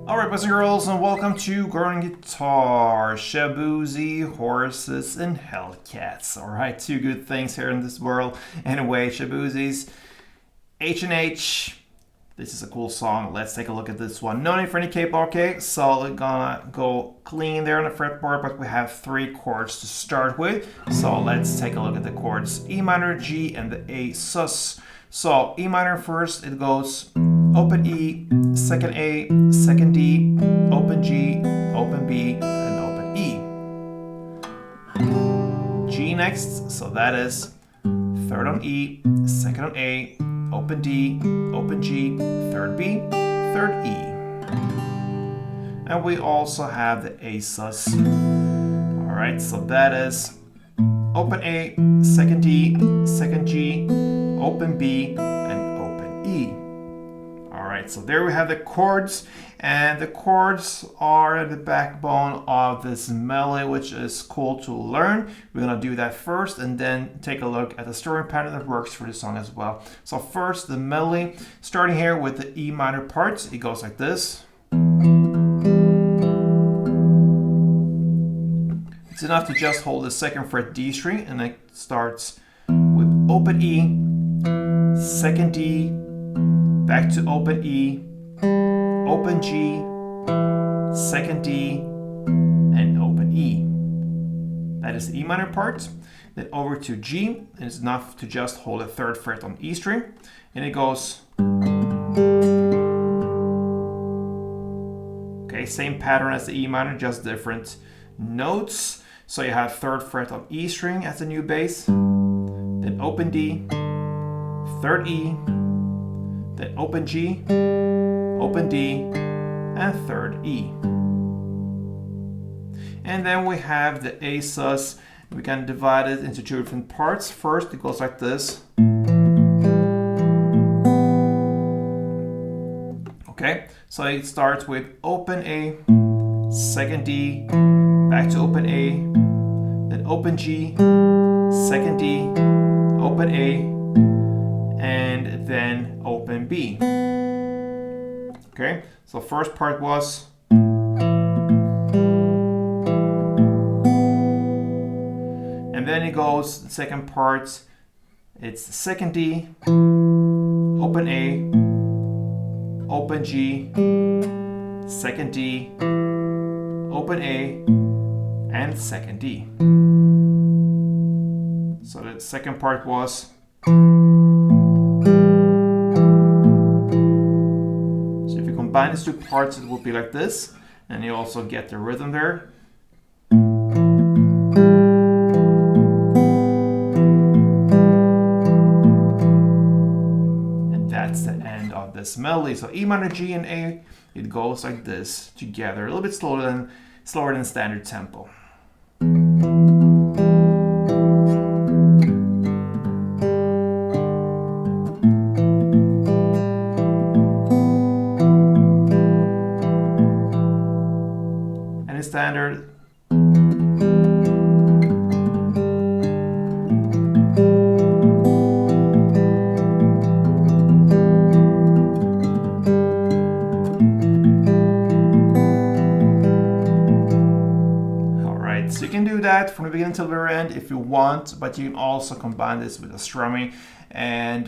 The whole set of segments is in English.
Alright, boys and girls, and welcome to Garden Guitar, Shaboozey, Horses, and Hellcats. Alright, two good things here in this world. Anyway, Shaboozey's H&H. This is a cool song. Let's take a look at this one. No need for any capo, okay? So we're gonna go clean there on the fretboard, but we have three chords to start with. So let's take a look at the chords. E minor, G, and the A sus. So E minor first, it goes open E, second A, second D, open G, open B, and open E. G next, so that is third on E, second on A, open D, open G, third B, third E. And we also have the A sus. Alright, so that is open A, second D, second G, open B, and open E. Alright, so there we have the chords, and the chords are the backbone of this melody, which is cool to learn. We're going to do that first and then take a look at the strumming pattern that works for this song as well. So first, the melody, starting here with the E minor parts, it goes like this. It's enough to just hold the second fret D string, and it starts with open E, second D, back to open E, open G, second D, and open E. That is the E minor part. Then over to G, and it's enough to just hold the third fret on E string, and it goes. Okay, same pattern as the E minor, just different notes. So you have third fret on E string as the new bass, then open D, third E, then open G, open D, and third E. And then we have the A sus. We can divide it into two different parts. First, it goes like this. Okay, so it starts with open A, second D, back to open A, then open G, second D, open A, and then open B. Okay, so first part was. And then it goes, the second part, it's the second D, open A, open G, second D, open A, and second D. So the second part was. So if you combine these two parts, it will be like this, and you also get the rhythm there. And that's the end of this melody. So E minor, G, and A, it goes like this together, a little bit slower than standard tempo. And in standard. So you can do that from the beginning till the very end if you want, but you can also combine this with a strumming and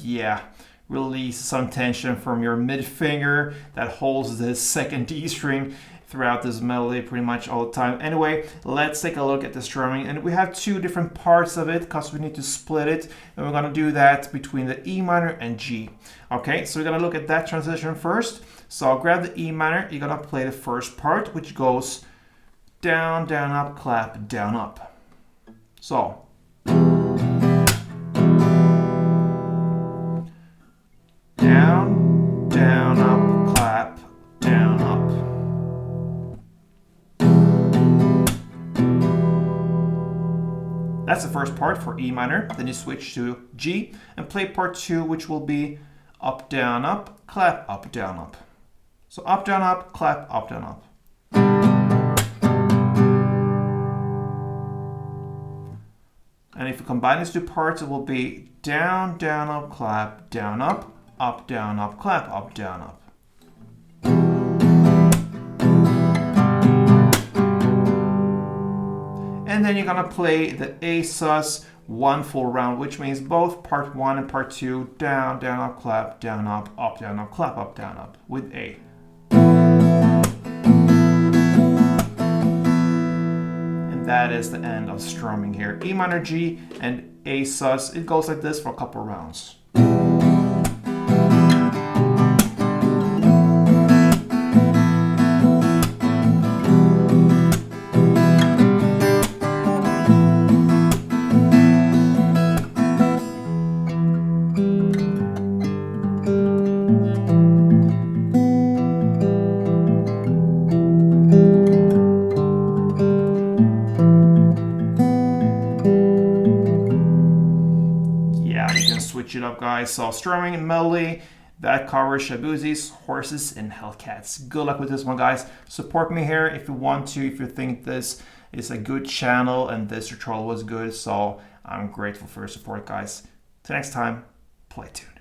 yeah, release some tension from your mid finger that holds this second D string throughout this melody pretty much all the time. Anyway, let's take a look at the strumming, and we have two different parts of it because we need to split it, and we're going to do that between the E minor and G. Okay, so we're going to look at that transition first. So I'll grab the E minor, you're going to play the first part, which goes down, down, up, clap, down, up. So. Down, down, up, clap, down, up. That's the first part for E minor. Then you switch to G and play part two, which will be up, up, clap, down, up. So up, clap, down, up. And if you combine these two parts, it will be down, down, up, clap, down, up, down, up, clap, down, up. And then you're gonna play the A sus one full round, which means both part 1 and part 2, down, down, up, clap, down, up, down, up, clap, up, down, up, with A. And that is the end of strumming here. E minor G and A sus, it goes like this for a couple rounds. Switch it up, guys. So strumming and melody, that covers Shaboozey's Horses and Hellcats. Good luck with this one, guys. Support me here if you want to, if you think this is a good channel and this tutorial was good. So I'm grateful for your support, guys. Till next time, play tuned.